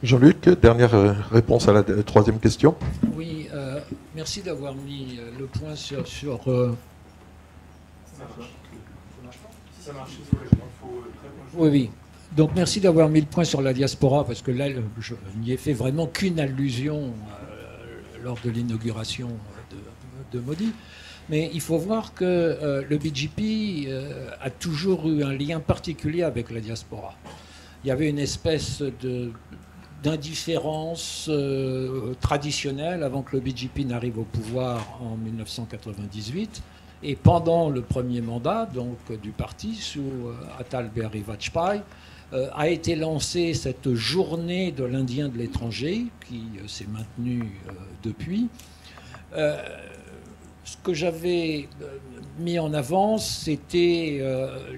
Jean-Luc, dernière réponse à la troisième question. Oui, merci d'avoir mis le point sur... Ça marche. Si ça marche, il faut Oui, oui. Donc merci d'avoir mis le point sur la diaspora, parce que là, je n'y ai fait vraiment qu'une allusion lors de l'inauguration de Modi. Mais il faut voir que le BJP a toujours eu un lien particulier avec la diaspora. Il y avait une espèce d'indifférence traditionnelle avant que le BJP n'arrive au pouvoir en 1998. Et pendant le premier mandat donc, du parti, sous Atal Bihari Vajpayee, a été lancée cette journée de l'Indien de l'étranger, qui s'est maintenue depuis. Ce que j'avais mis en avant, c'était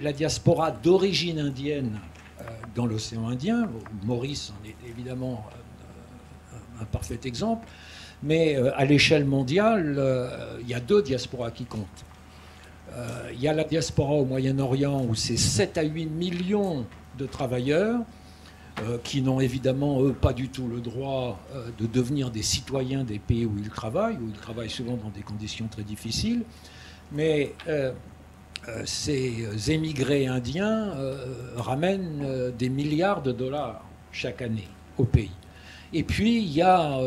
la diaspora d'origine indienne dans l'océan Indien. Maurice en est évidemment un parfait exemple. Mais à l'échelle mondiale, il y a deux diasporas qui comptent. Il y a la diaspora au Moyen-Orient où c'est 7 à 8 millions de travailleurs qui n'ont évidemment, eux, pas du tout le droit de devenir des citoyens des pays où ils travaillent souvent dans des conditions très difficiles. Mais ces émigrés indiens ramènent des milliards de dollars chaque année au pays. Et puis, il y a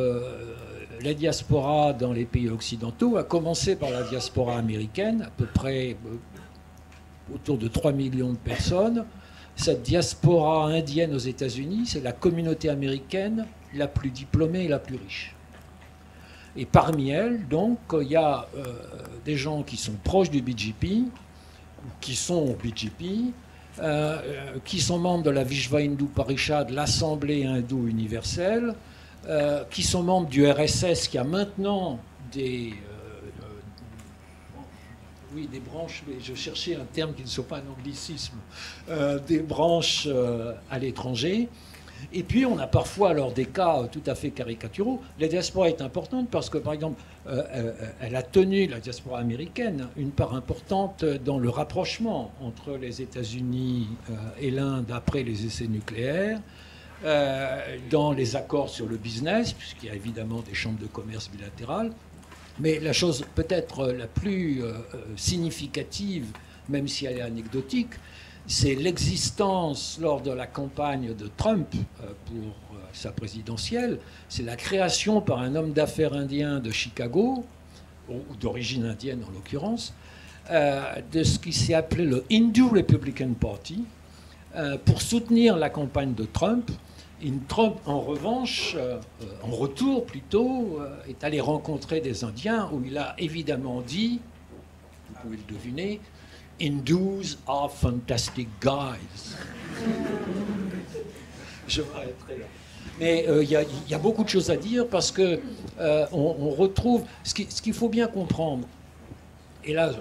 la diaspora dans les pays occidentaux, à commencer par la diaspora américaine, à peu près autour de 3 millions de personnes. Cette diaspora indienne aux États-Unis, c'est la communauté américaine la plus diplômée et la plus riche. Et parmi elles, donc, il y a des gens qui sont proches du BJP, qui sont au BJP, qui sont membres de la Vishva Hindu Parishad, l'Assemblée hindoue universelle, qui sont membres du RSS, qui a maintenant des branches, mais je cherchais un terme qui ne soit pas un anglicisme, des branches à l'étranger. Et puis on a parfois alors des cas tout à fait caricaturaux. La diaspora est importante parce que, par exemple, elle a tenu, la diaspora américaine, une part importante dans le rapprochement entre les États-Unis et l'Inde après les essais nucléaires, dans les accords sur le business, puisqu'il y a évidemment des chambres de commerce bilatérales. Mais la chose peut-être la plus significative, même si elle est anecdotique, c'est l'existence lors de la campagne de Trump pour sa présidentielle. C'est la création par un homme d'affaires indien de Chicago, ou d'origine indienne en l'occurrence, de ce qui s'est appelé le Hindu Republican Party, pour soutenir la campagne de Trump. Trump, en revanche, en retour plutôt, est allé rencontrer des Indiens où il a évidemment dit, vous pouvez le deviner, Hindus are fantastic guys. Je m'arrêterai là. Mais il y a beaucoup de choses à dire parce que on retrouve ce qu'il faut bien comprendre. Et là,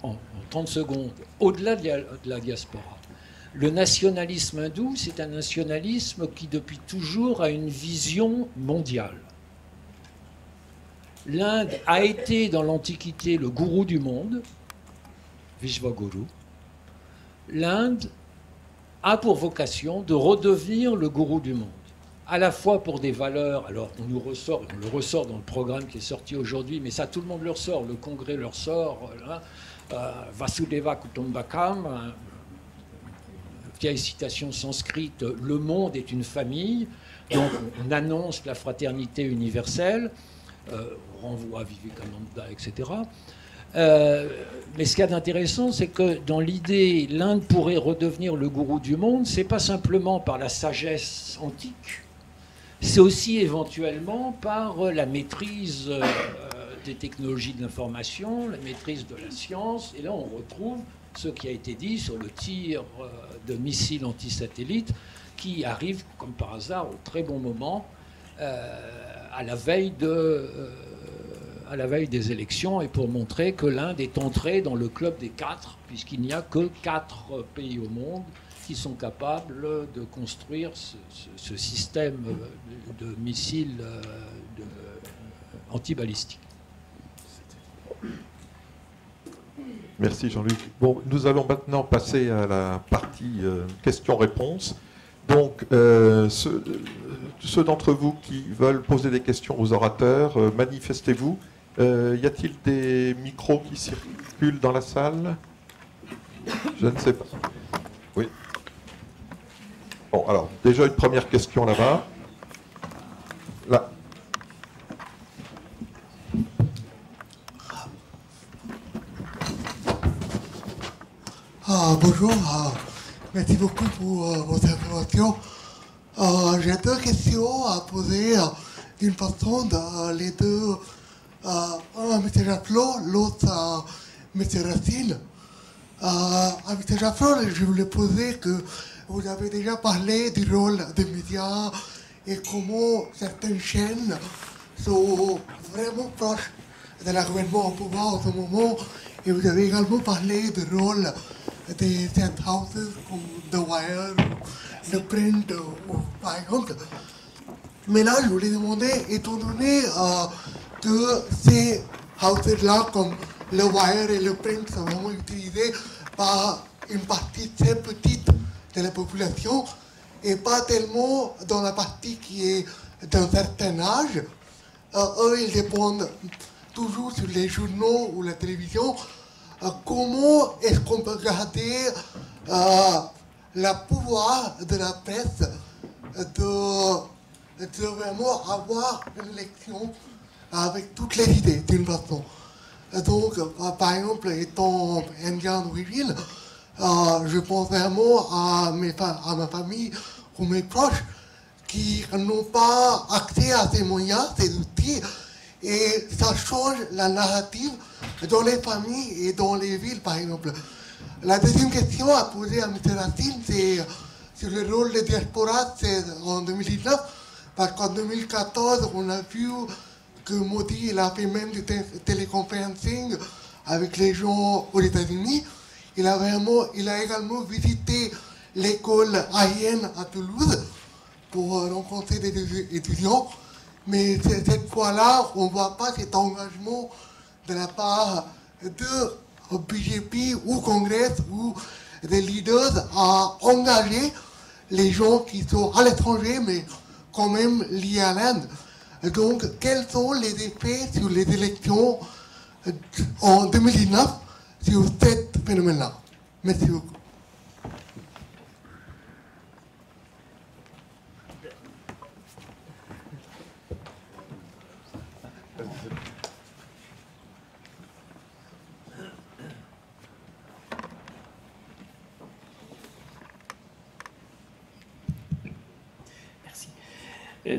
en 30 secondes, au-delà de la diaspora, le nationalisme hindou, c'est un nationalisme qui, depuis toujours, a une vision mondiale. L'Inde a été, dans l'Antiquité, le gourou du monde, Vishvaguru. L'Inde a pour vocation de redevenir le gourou du monde, à la fois pour des valeurs, alors on le ressort dans le programme qui est sorti aujourd'hui, mais ça tout le monde le ressort, le Congrès le ressort, Vasudeva Kutumbakam, vieille citation sanscrite, le monde est une famille, donc on annonce la fraternité universelle, on renvoie à Vivekananda, etc. Mais ce qu'il y a d'intéressant, c'est que dans l'idée, l'Inde pourrait redevenir le gourou du monde, c'est pas simplement par la sagesse antique, c'est aussi éventuellement par la maîtrise des technologies de l'information, la maîtrise de la science, et là on retrouve ce qui a été dit sur le tir de missiles antisatellites qui arrive, comme par hasard, au très bon moment, à la veille des élections, et pour montrer que l'Inde est entrée dans le club des 4, puisqu'il n'y a que 4 pays au monde qui sont capables de construire ce système de missiles antibalistiques. Merci Jean-Luc. Bon, nous allons maintenant passer à la partie questions-réponses. Donc, ceux d'entre vous qui veulent poser des questions aux orateurs, manifestez-vous. Y a-t-il des micros qui circulent dans la salle? Je ne sais pas. Oui. Bon, alors, déjà une première question là-bas. Là. Bonjour, merci beaucoup pour votre information. J'ai deux questions à poser d'une façon, les deux, un à M. Jafflot, l'autre à M. Racine. À M. Jafflot, je voulais poser que vous avez déjà parlé du rôle des médias et comment certaines chaînes sont vraiment proches de la gouvernement au pouvoir en ce moment. Et vous avez également parlé du rôle des set houses comme The Wire, The Print, par exemple. Mais là, je voulais demander, étant donné que ces houses-là, comme le Wire et le Print, sont vraiment utilisés par une partie très petite de la population et pas tellement dans la partie qui est d'un certain âge, eux, ils dépendent toujours sur les journaux ou la télévision. Comment est-ce qu'on peut garder le pouvoir de la presse de vraiment avoir une élection avec toutes les idées d'une façon? Donc, par exemple, étant indien d'origine, je pense vraiment à ma famille ou mes proches qui n'ont pas accès à ces moyens, ces outils, et ça change la narrative dans les familles et dans les villes, par exemple. La deuxième question à poser à M. Racine, c'est sur le rôle de diaspora en 2019, parce qu'en 2014, on a vu que Modi il a fait même du téléconferencing avec les gens aux États-Unis. Il a également visité l'école haïenne à Toulouse pour rencontrer des étudiants. Mais cette fois-là, on ne voit pas cet engagement de la part de BJP ou Congrès ou des leaders à engager les gens qui sont à l'étranger, mais quand même liés à l'Inde. Donc, quels sont les effets sur les élections en 2019 sur ce phénomène-là? Merci beaucoup.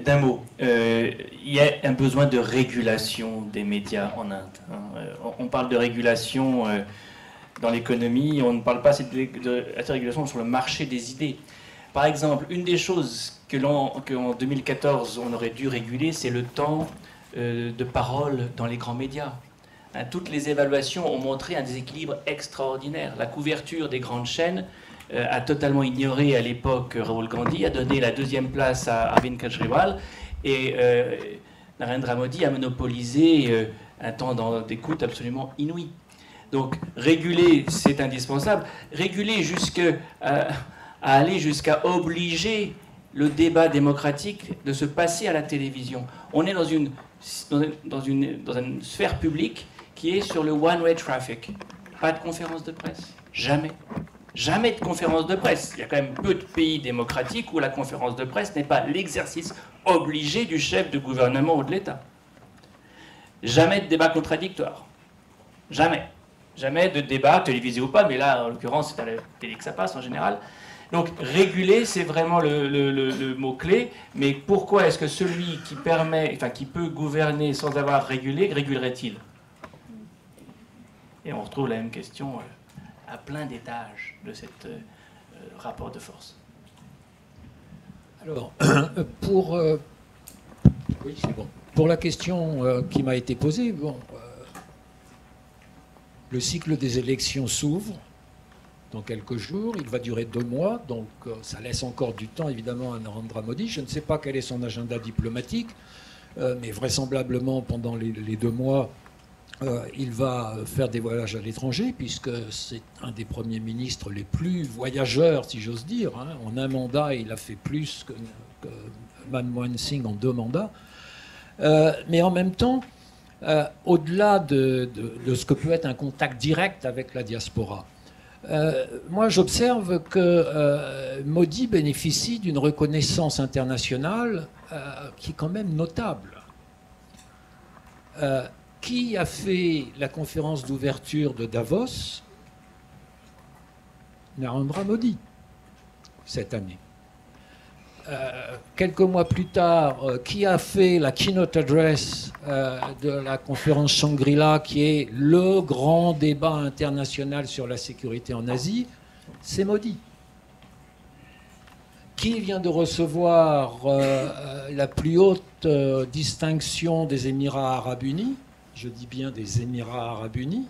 D'un mot, il y a un besoin de régulation des médias en Inde. On parle de régulation dans l'économie, on ne parle pas assez de régulation sur le marché des idées. Par exemple, une des choses qu'en 2014 on aurait dû réguler, c'est le temps de parole dans les grands médias. Toutes les évaluations ont montré un déséquilibre extraordinaire. La couverture des grandes chaînes a totalement ignoré à l'époque Rahul Gandhi, a donné la deuxième place à Arvind Kejriwal, et Narendra Modi a monopolisé un temps d'écoute absolument inouï. Donc réguler, c'est indispensable. Réguler à aller jusqu'à obliger le débat démocratique de se passer à la télévision. On est dans une sphère publique qui est sur le one-way traffic. Pas de conférence de presse. Jamais. Jamais de conférence de presse. Il y a quand même peu de pays démocratiques où la conférence de presse n'est pas l'exercice obligé du chef de gouvernement ou de l'État. Jamais de débat contradictoire. Jamais. Jamais de débat, télévisé ou pas, mais là, en l'occurrence, c'est à la télé que ça passe en général. Donc, réguler, c'est vraiment le mot-clé. Mais pourquoi est-ce que celui qui peut gouverner sans avoir régulé, régulerait-il? Et on retrouve la même question à plein d'étages de ce rapport de force. Alors, oui, c'est bon. Pour la question qui m'a été posée, le cycle des élections s'ouvre dans quelques jours. Il va durer 2 mois, donc ça laisse encore du temps, évidemment, à Narendra Modi. Je ne sais pas quel est son agenda diplomatique, mais vraisemblablement, pendant les 2 mois, il va faire des voyages à l'étranger, puisque c'est un des premiers ministres les plus voyageurs, si j'ose dire. En un mandat, il a fait plus que Manmohan Singh en 2 mandats. Mais en même temps, au-delà de ce que peut être un contact direct avec la diaspora, moi j'observe que Modi bénéficie d'une reconnaissance internationale qui est quand même notable. Qui a fait la conférence d'ouverture de Davos? Narendra Modi, cette année. Quelques mois plus tard, qui a fait la keynote address de la conférence Shangri-La, qui est le grand débat international sur la sécurité en Asie? C'est Modi. Qui vient de recevoir la plus haute distinction des Émirats arabes unis? Je dis bien des Émirats arabes unis.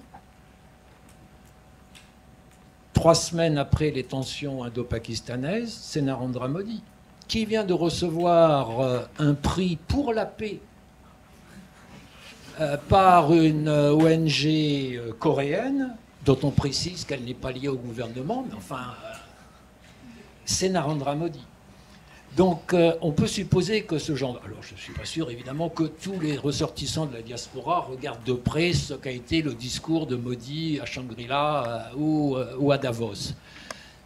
3 semaines après les tensions indo-pakistanaises, c'est Narendra Modi. Qui vient de recevoir un prix pour la paix par une ONG coréenne, dont on précise qu'elle n'est pas liée au gouvernement, mais enfin, c'est Narendra Modi. Donc on peut supposer que ce genre... Alors je ne suis pas sûr évidemment que tous les ressortissants de la diaspora regardent de près ce qu'a été le discours de Modi à Shangri-La ou à Davos.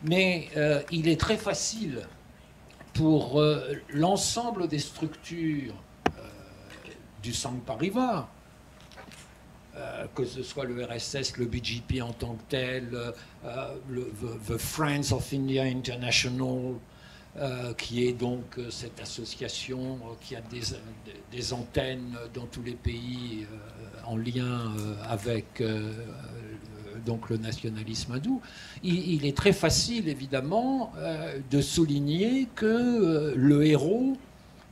Mais il est très facile pour l'ensemble des structures du Sangh Parivar, que ce soit le RSS, le BJP en tant que tel, the Friends of India International, qui est donc cette association qui a des antennes dans tous les pays en lien avec donc le nationalisme hindou. Il est très facile, évidemment, de souligner que le héros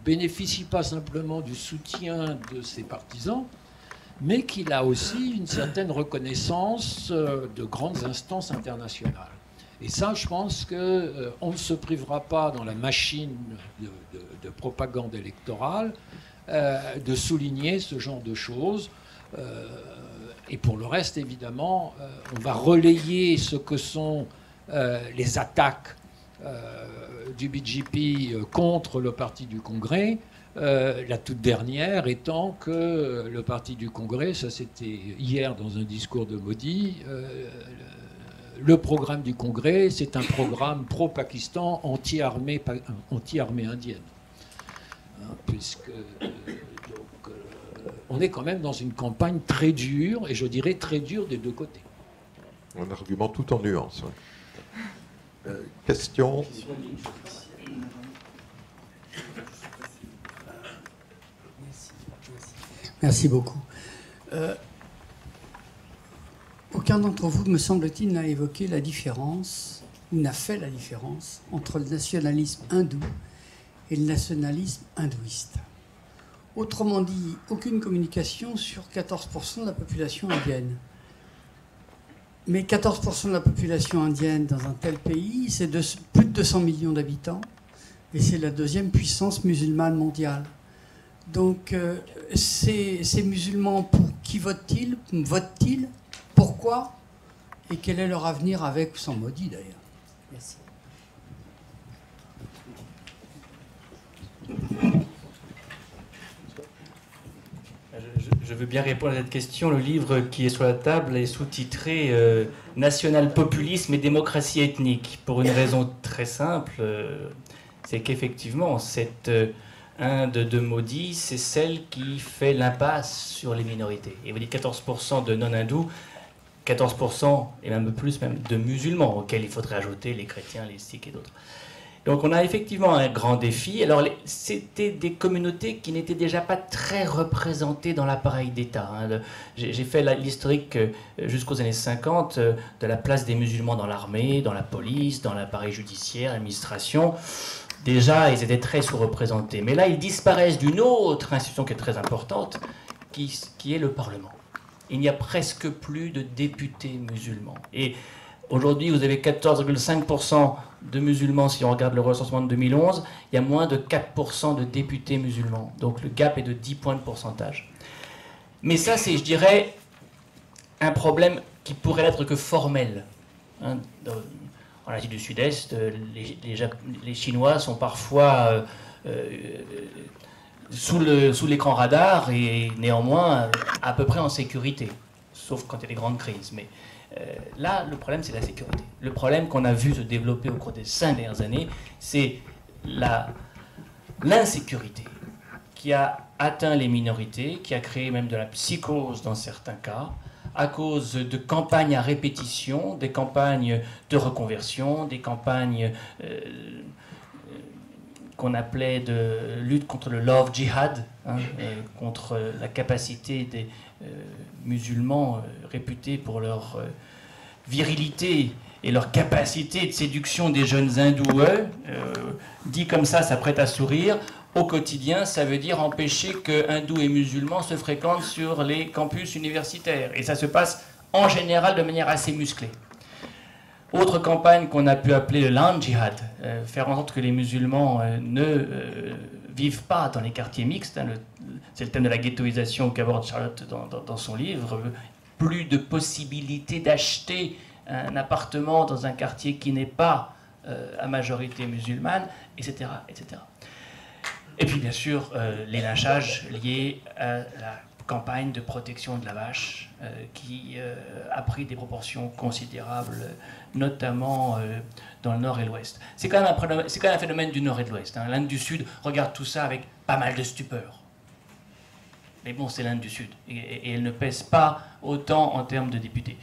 bénéficie pas simplement du soutien de ses partisans, mais qu'il a aussi une certaine reconnaissance de grandes instances internationales. Et ça, je pense qu'on ne se privera pas dans la machine de propagande électorale de souligner ce genre de choses. Et pour le reste, évidemment, on va relayer ce que sont les attaques du BJP contre le Parti du Congrès. La toute dernière étant que le Parti du Congrès, ça c'était hier dans un discours de Modi, le programme du Congrès, c'est un programme pro-Pakistan, anti-armée indienne. Hein, puisque on est quand même dans une campagne très dure, et je dirais très dure des 2 côtés. Un argument tout en nuances. Ouais. Question. Merci beaucoup. Aucun d'entre vous, me semble-t-il, n'a évoqué la différence, ou n'a fait la différence, entre le nationalisme hindou et le nationalisme hindouiste. Autrement dit, aucune communication sur 14% de la population indienne. Mais 14% de la population indienne dans un tel pays, c'est plus de 200 millions d'habitants, et c'est la 2e puissance musulmane mondiale. Donc, ces musulmans, pour qui votent-ils? Votent-ils? Pourquoi? Et quel est leur avenir avec ou sans Modi, d'ailleurs? Merci. Je veux bien répondre à cette question. Le livre qui est sur la table est sous-titré National-populisme et démocratie ethnique, pour une raison très simple, c'est qu'effectivement, cette Inde de Modi, c'est celle qui fait l'impasse sur les minorités. Et vous dites 14% de non-hindous, 14% et même plus même de musulmans, auxquels il faudrait ajouter les chrétiens, les sikhs et d'autres. Donc on a effectivement un grand défi. Alors c'était des communautés qui n'étaient déjà pas très représentées dans l'appareil d'État. J'ai fait l'historique jusqu'aux années 50 de la place des musulmans dans l'armée, dans la police, dans l'appareil judiciaire, l'administration. Déjà, ils étaient très sous-représentés. Mais là, ils disparaissent d'une autre institution qui est très importante, qui est le Parlement. Il n'y a presque plus de députés musulmans. Et aujourd'hui, vous avez 14,5% de musulmans, si on regarde le recensement de 2011, il y a moins de 4% de députés musulmans. Donc le gap est de 10 points de pourcentage. Mais ça, c'est, je dirais, un problème qui pourrait être que formel. En Asie du Sud-Est, les Chinois sont parfois sous l'écran radar et néanmoins à peu près en sécurité, sauf quand il y a des grandes crises. Mais là, le problème, c'est la sécurité. Le problème qu'on a vu se développer au cours des 5 dernières années, c'est l'insécurité qui a atteint les minorités, qui a créé même de la psychose dans certains cas, à cause de campagnes à répétition, des campagnes de reconversion, des campagnes qu'on appelait de lutte contre le love djihad, contre la capacité des musulmans réputés pour leur virilité et leur capacité de séduction des jeunes hindous. Dit comme ça prête à sourire. Au quotidien, ça veut dire empêcher que hindous et musulmans se fréquentent sur les campus universitaires. Et ça se passe en général de manière assez musclée. Autre campagne qu'on a pu appeler le land djihad, faire en sorte que les musulmans ne vivent pas dans les quartiers mixtes. C'est le thème de la ghettoisation qu'aborde Charlotte dans son livre. Plus de possibilités d'acheter un appartement dans un quartier qui n'est pas à majorité musulmane, etc., etc. Et puis bien sûr, les lynchages liés à la campagne de protection de la vache qui a pris des proportions considérables, notamment dans le nord et l'ouest. C'est quand même un phénomène du nord et de l'ouest. L'Inde du Sud regarde tout ça avec pas mal de stupeur. Mais bon, c'est l'Inde du Sud, et elle ne pèse pas autant en termes de députés.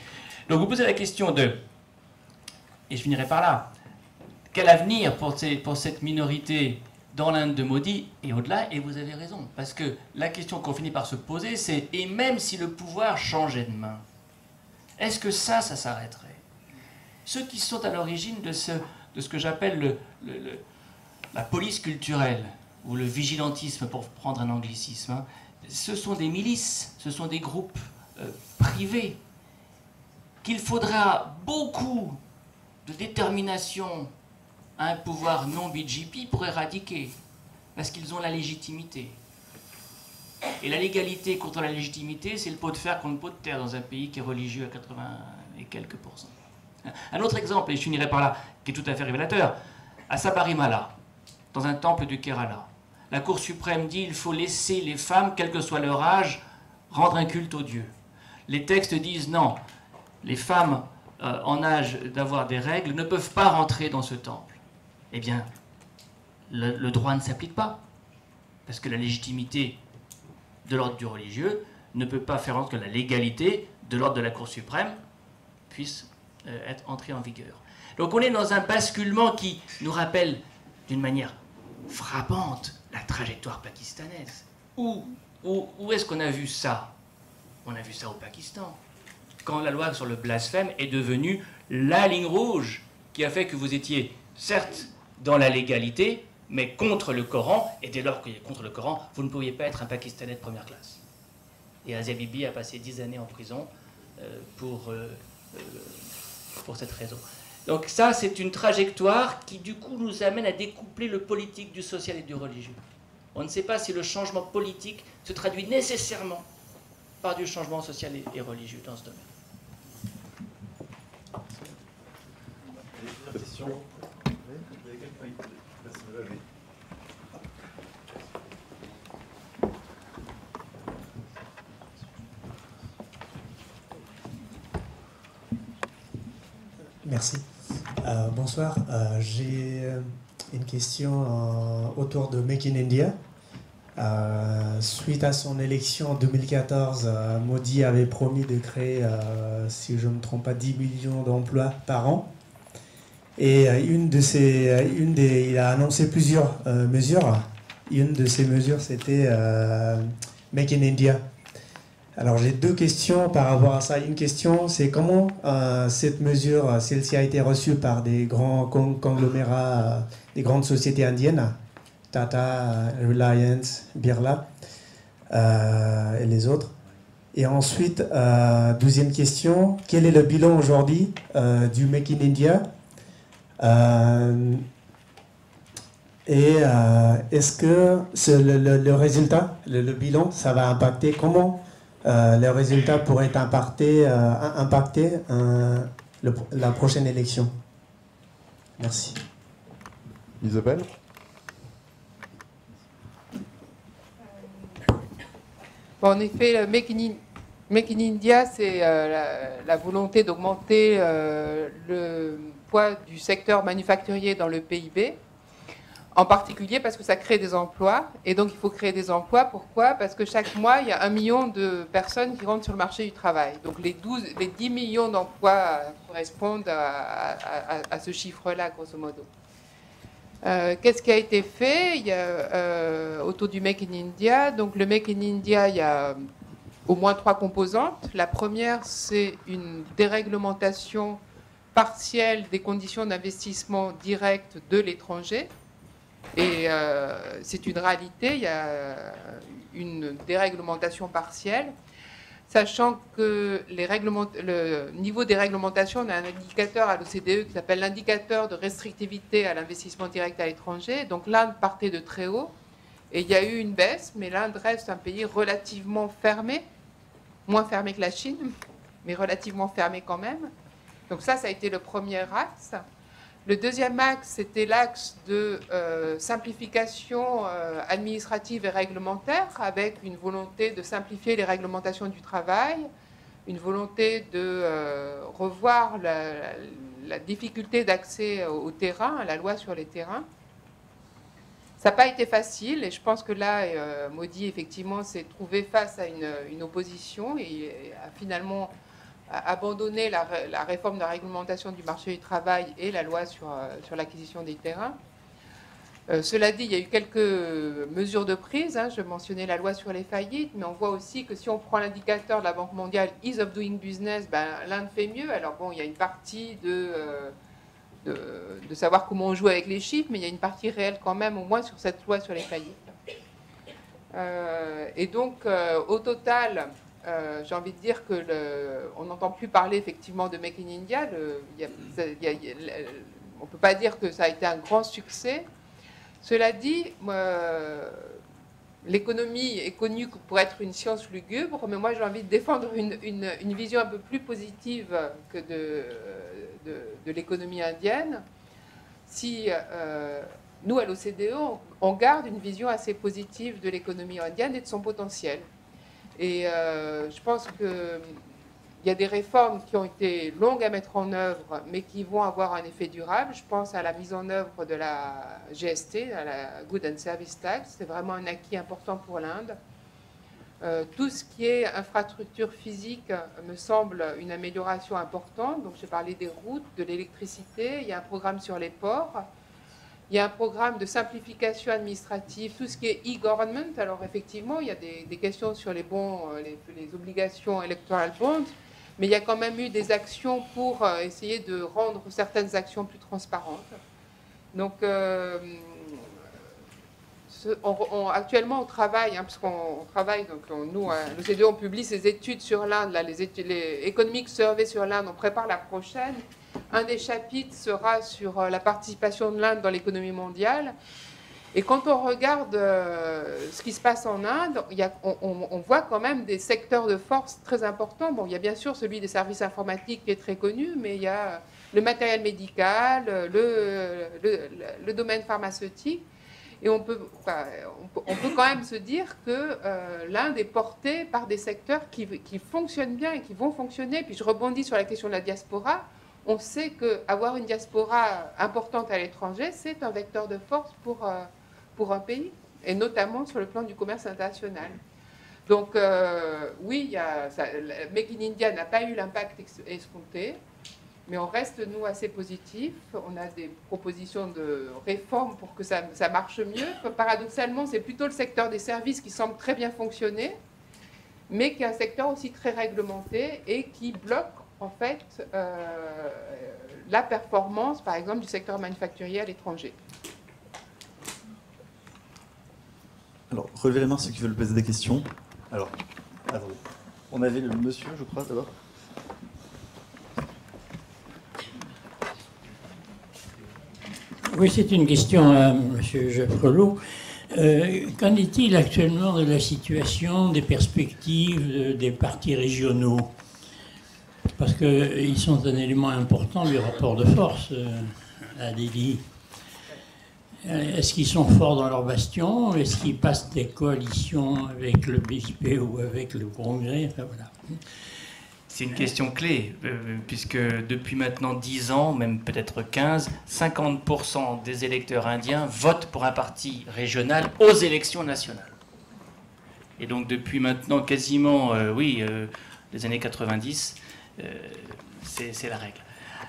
Donc vous posez la question de, et je finirai par là, quel avenir pour cette minorité dans l'Inde de Modi et au-delà? Et vous avez raison, parce que la question qu'on finit par se poser, c'est, et même si le pouvoir changeait de main, est-ce que ça s'arrêterait? Ceux qui sont à l'origine de ce que j'appelle la police culturelle, ou le vigilantisme, pour prendre un anglicisme, ce sont des milices, ce sont des groupes privés, qu'il faudra beaucoup de détermination à un pouvoir non BJP pour éradiquer, parce qu'ils ont la légitimité. Et la légalité contre la légitimité, c'est le pot de fer contre le pot de terre dans un pays qui est religieux à 80 et quelques pourcents. Un autre exemple, et je finirai par là, qui est tout à fait révélateur, à Sabarimala, dans un temple du Kerala, la Cour suprême dit qu'il faut laisser les femmes, quel que soit leur âge, rendre un culte aux dieux. Les textes disent non, les femmes en âge d'avoir des règles ne peuvent pas rentrer dans ce temple. Eh bien, le droit ne s'applique pas, parce que la légitimité de l'ordre du religieux ne peut pas faire en sorte que la légalité de l'ordre de la Cour suprême puisse être entrée en vigueur. Donc on est dans un basculement qui nous rappelle d'une manière frappante la trajectoire pakistanaise. Où est-ce qu'on a vu ça? On a vu ça au Pakistan, quand la loi sur le blasphème est devenue la ligne rouge qui a fait que vous étiez certes dans la légalité, mais contre le Coran, et dès lors qu'il est contre le Coran, vous ne pouviez pas être un Pakistanais de première classe. Et Asia Bibi a passé 10 années en prison pour cette raison. Donc ça, c'est une trajectoire qui, du coup, nous amène à découpler le politique du social et du religieux. On ne sait pas si le changement politique se traduit nécessairement par du changement social et religieux dans ce domaine. Merci. Bonsoir. J'ai une question autour de Make in India. Suite à son élection en 2014, Modi avait promis de créer, si je ne me trompe pas, 10 millions d'emplois par an. Et il a annoncé plusieurs mesures. Une de ces mesures, c'était Make in India. Alors j'ai deux questions par rapport à ça. Une question, c'est comment cette mesure, celle-ci a été reçue par des grands conglomérats, des grandes sociétés indiennes, Tata, Reliance, Birla et les autres. Et ensuite, deuxième question, quel est le bilan aujourd'hui du Make in India et est-ce que le résultat, le bilan, ça va impacter comment le résultat pourrait impacter la prochaine élection? Merci. Isabelle? Bon, en effet, le Make in India, c'est la volonté d'augmenter le poids du secteur manufacturier dans le PIB, en particulier parce que ça crée des emplois. Et donc, il faut créer des emplois. Pourquoi? Parce que chaque mois, il y a 1 million de personnes qui rentrent sur le marché du travail. Donc, les 10 millions d'emplois correspondent à ce chiffre-là, grosso modo. Qu'est-ce qui a été fait autour du Make in India? Donc, le Make in India, il y a au moins 3 composantes. La première, c'est une déréglementation partielle des conditions d'investissement direct de l'étranger. Et c'est une réalité, il y a une déréglementation partielle, sachant que le niveau des réglementations, on a un indicateur à l'OCDE qui s'appelle l'indicateur de restrictivité à l'investissement direct à l'étranger. Donc l'Inde partait de très haut, et il y a eu une baisse, mais l'Inde reste un pays relativement fermé, moins fermé que la Chine, mais relativement fermé quand même. Donc ça a été le premier axe. Le deuxième axe, c'était l'axe de simplification administrative et réglementaire, avec une volonté de simplifier les réglementations du travail, une volonté de revoir la difficulté d'accès au terrain, à la loi sur les terrains. Ça n'a pas été facile, et je pense que là, Modi, effectivement, s'est trouvé face à une opposition et a finalement abandonné la réforme de la réglementation du marché du travail et la loi sur l'acquisition des terrains. Cela dit, il y a eu quelques mesures de prise. Je mentionnais la loi sur les faillites, mais on voit aussi que si on prend l'indicateur de la Banque mondiale Ease of Doing Business, l'Inde fait mieux. Alors bon, il y a une partie de savoir comment on joue avec les chiffres, mais il y a une partie réelle quand même, au moins sur cette loi sur les faillites. Et donc, au total, j'ai envie de dire que on n'entend plus parler effectivement de Make in India. On ne peut pas dire que ça a été un grand succès. Cela dit, l'économie est connue pour être une science lugubre, mais moi j'ai envie de défendre une vision un peu plus positive que de l'économie indienne. Si nous, à l'OCDE, on garde une vision assez positive de l'économie indienne et de son potentiel. Et je pense qu'il y a des réformes qui ont été longues à mettre en œuvre, mais qui vont avoir un effet durable. Je pense à la mise en œuvre de la GST, à la Good and Service Tax. C'est vraiment un acquis important pour l'Inde. Tout ce qui est infrastructure physique me semble une amélioration importante. Donc, j'ai parlé des routes, de l'électricité. Il y a un programme sur les ports. Il y a un programme de simplification administrative, tout ce qui est e-government. Alors, effectivement, il y a des questions sur les bons, les obligations electoral bonds, mais il y a quand même eu des actions pour essayer de rendre certaines actions plus transparentes. Donc, actuellement, on travaille, puisqu'on travaille, donc nous, à l'OCDE, on publie ces études sur l'Inde, les Economic Survey sur l'Inde, on prépare la prochaine. Un des chapitres sera sur la participation de l'Inde dans l'économie mondiale. Et quand on regarde ce qui se passe en Inde, on voit quand même des secteurs de force très importants. Bon, il y a bien sûr celui des services informatiques qui est très connu, mais il y a le matériel médical, le domaine pharmaceutique. Et on peut quand même se dire que l'Inde est portée par des secteurs qui fonctionnent bien et qui vont fonctionner. Puis je rebondis sur la question de la diaspora. On sait qu'avoir une diaspora importante à l'étranger, c'est un vecteur de force pour un pays, et notamment sur le plan du commerce international. Donc oui, Make in India n'a pas eu l'impact escompté, mais on reste, nous, assez positifs. On a des propositions de réforme pour que ça marche mieux. Paradoxalement, c'est plutôt le secteur des services qui semble très bien fonctionner, mais qui est un secteur aussi très réglementé et qui bloque en fait la performance, par exemple, du secteur manufacturier à l'étranger. Alors, relevez la main ceux qui veulent poser des questions. Alors, attendez. On avait le monsieur, je crois, d'abord. Oui, c'est une question à M. Jaffrelot. Qu'en est-il actuellement de la situation, des perspectives des partis régionaux? Parce qu'ils sont un élément important du rapport de force à Delhi. Est-ce qu'ils sont forts dans leur bastion? Est-ce qu'ils passent des coalitions avec le BJP ou avec le Congrès? Enfin, voilà. C'est une question clé, puisque depuis maintenant 10 ans, même peut-être 15, 50% des électeurs indiens votent pour un parti régional aux élections nationales. Et donc depuis maintenant quasiment, les années 90, c'est la règle.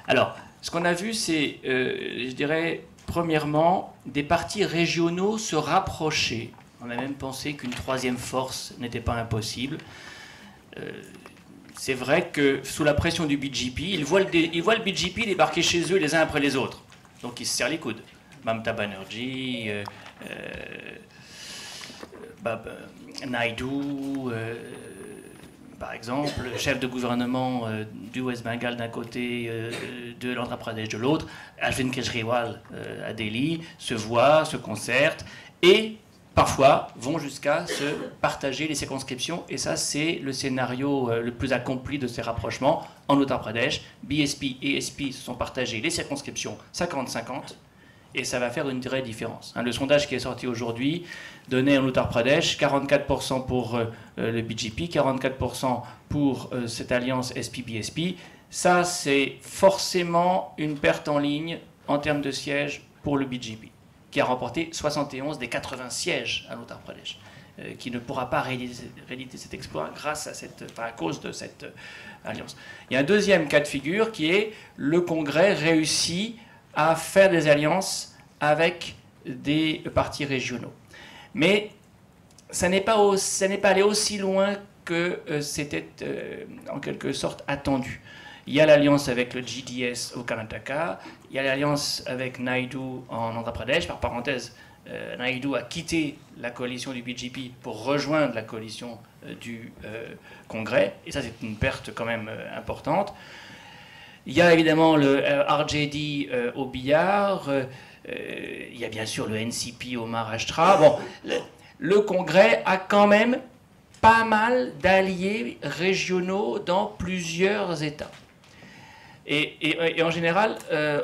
Alors, ce qu'on a vu, c'est, je dirais, premièrement, des partis régionaux se rapprocher. On a même pensé qu'une troisième force n'était pas impossible. C'est vrai que sous la pression du BJP, ils voient le BJP débarquer chez eux les uns après les autres. Donc ils se serrent les coudes. Mamata Banerjee, Naidu, par exemple, le chef de gouvernement du West Bengal d'un côté, de l'Andhra Pradesh de l'autre, Arvind Kejriwal à Delhi, se voient, se concertent et parfois vont jusqu'à se partager les circonscriptions. Et ça, c'est le scénario le plus accompli de ces rapprochements. En Uttar Pradesh, BSP et SP se sont partagés les circonscriptions 50-50. Et ça va faire une vraie différence. Le sondage qui est sorti aujourd'hui donnait en Uttar Pradesh 44% pour le BJP, 44% pour cette alliance SP-BSP. Ça, c'est forcément une perte en ligne en termes de sièges pour le BJP, qui a remporté 71 des 80 sièges à l'Uttar Pradesh, qui ne pourra pas réaliser cet exploit grâce à à cause de cette alliance. Il y a un deuxième cas de figure qui est le Congrès réussit à faire des alliances avec des partis régionaux. Mais ça n'est pas allé aussi loin que c'était en quelque sorte attendu. Il y a l'alliance avec le GDS au Karnataka, il y a l'alliance avec Naidu en Andhra Pradesh. Par parenthèse, Naidu a quitté la coalition du BJP pour rejoindre la coalition du Congrès, et ça c'est une perte quand même importante. Il y a évidemment le RJD au Bihar, il y a bien sûr le NCP au Maharashtra. Bon, le Congrès a quand même pas mal d'alliés régionaux dans plusieurs États. Et en général,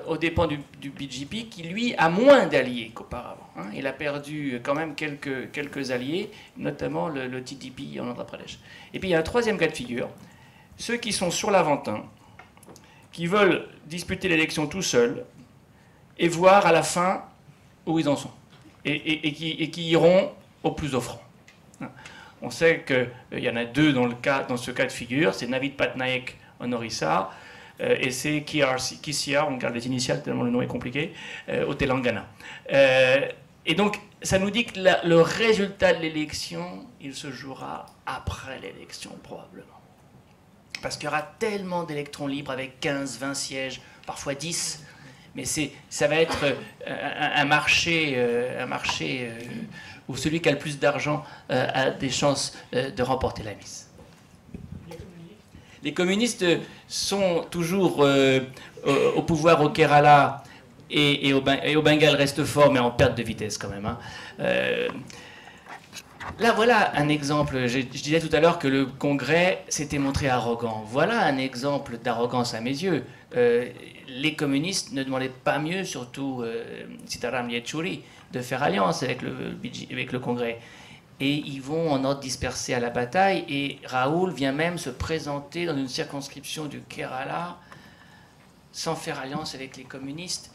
aux dépens du BJP, qui lui a moins d'alliés qu'auparavant. Il a perdu quand même quelques alliés, notamment le TDP en Andhra Pradesh. Et puis il y a un troisième cas de figure, ceux qui sont sur l'Aventin, qui veulent disputer l'élection tout seuls et voir à la fin où ils en sont, et qui iront au plus offrant. On sait qu'il y en a deux dans ce cas de figure, c'est Navid Patnaik en Orissa, et c'est KCR, on garde les initiales tellement le nom est compliqué, au Telangana. Et donc, ça nous dit que le résultat de l'élection, il se jouera après l'élection, probablement. Parce qu'il y aura tellement d'électrons libres avec 15, 20 sièges, parfois 10, mais ça va être un marché où celui qui a le plus d'argent a des chances de remporter la mise. Les communistes sont toujours au pouvoir au Kerala et au Bengale restent forts, mais en perte de vitesse quand même. Là, voilà un exemple. Je disais tout à l'heure que le Congrès s'était montré arrogant. Voilà un exemple d'arrogance à mes yeux. Les communistes ne demandaient pas mieux, surtout Sitaram Yechuri, de faire alliance avec le Congrès. Et ils vont en ordre dispersé à la bataille. Et Raoul vient même se présenter dans une circonscription du Kerala sans faire alliance avec les communistes.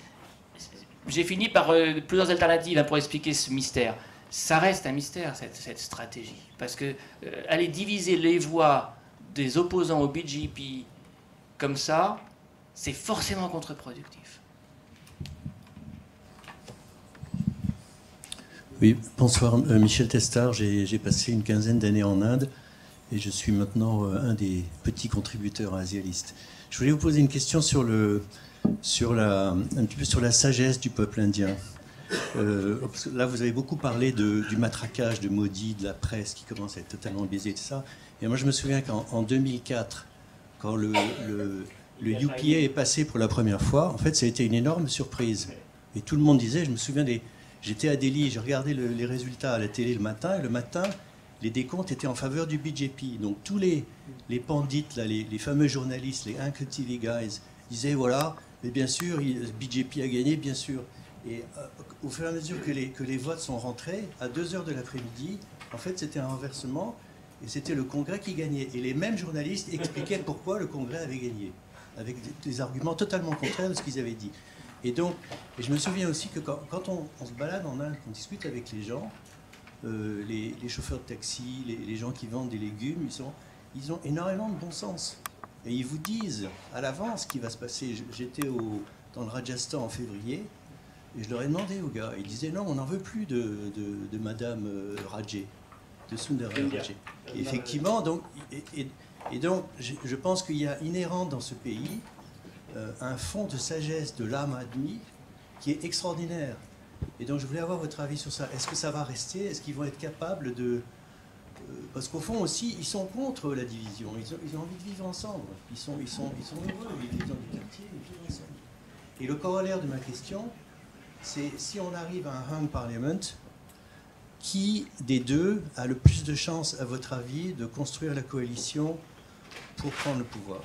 J'ai fini par plusieurs alternatives pour expliquer ce mystère. Ça reste un mystère, cette stratégie. Parce que aller diviser les voix des opposants au BJP comme ça, c'est forcément contre-productif. Oui, bonsoir, Michel Testard. J'ai passé une quinzaine d'années en Inde et je suis maintenant un des petits contributeurs asialistes. Je voulais vous poser une question un petit peu sur la sagesse du peuple indien. Là, vous avez beaucoup parlé du matraquage de Modi, de la presse qui commence à être totalement biaisée, tout ça. Et moi, je me souviens qu'en 2004, quand le UPA est passé pour la première fois, en fait, ça a été une énorme surprise. Et tout le monde disait, je me souviens j'étais à Delhi, j'ai regardé les résultats à la télé le matin, et le matin, les décomptes étaient en faveur du BJP. Donc tous les pandits, là, les fameux journalistes, les Uncle TV guys, disaient, voilà, mais bien sûr, le BJP a gagné, bien sûr. Et au fur et à mesure que les votes sont rentrés, à 2 heures de l'après-midi, en fait, c'était un renversement, et c'était le Congrès qui gagnait. Et les mêmes journalistes expliquaient pourquoi le Congrès avait gagné, avec des arguments totalement contraires de ce qu'ils avaient dit. Et donc, et je me souviens aussi que quand on se balade en Inde, qu'on discute avec les gens, les chauffeurs de taxi, les gens qui vendent des légumes, ils ont énormément de bon sens. Et ils vous disent à l'avance ce qui va se passer. J'étais dans le Rajasthan en février, et je leur ai demandé aux gars, ils disaient non, on n'en veut plus de Madame Rajé, de Sundaram Rajé. Et effectivement, donc, et donc je pense qu'il y a inhérent dans ce pays un fond de sagesse de l'âme admis qui est extraordinaire. Et donc je voulais avoir votre avis sur ça. Est-ce que ça va rester? Est-ce qu'ils vont être capables de... parce qu'au fond aussi, ils sont contre la division. Ils ont envie de vivre ensemble. Ils sont heureux, ils vivent dans du quartier, ils vivent ensemble. Et le corollaire de ma question, c'est si on arrive à un hung parliament, qui des deux a le plus de chances, à votre avis, de construire la coalition pour prendre le pouvoir?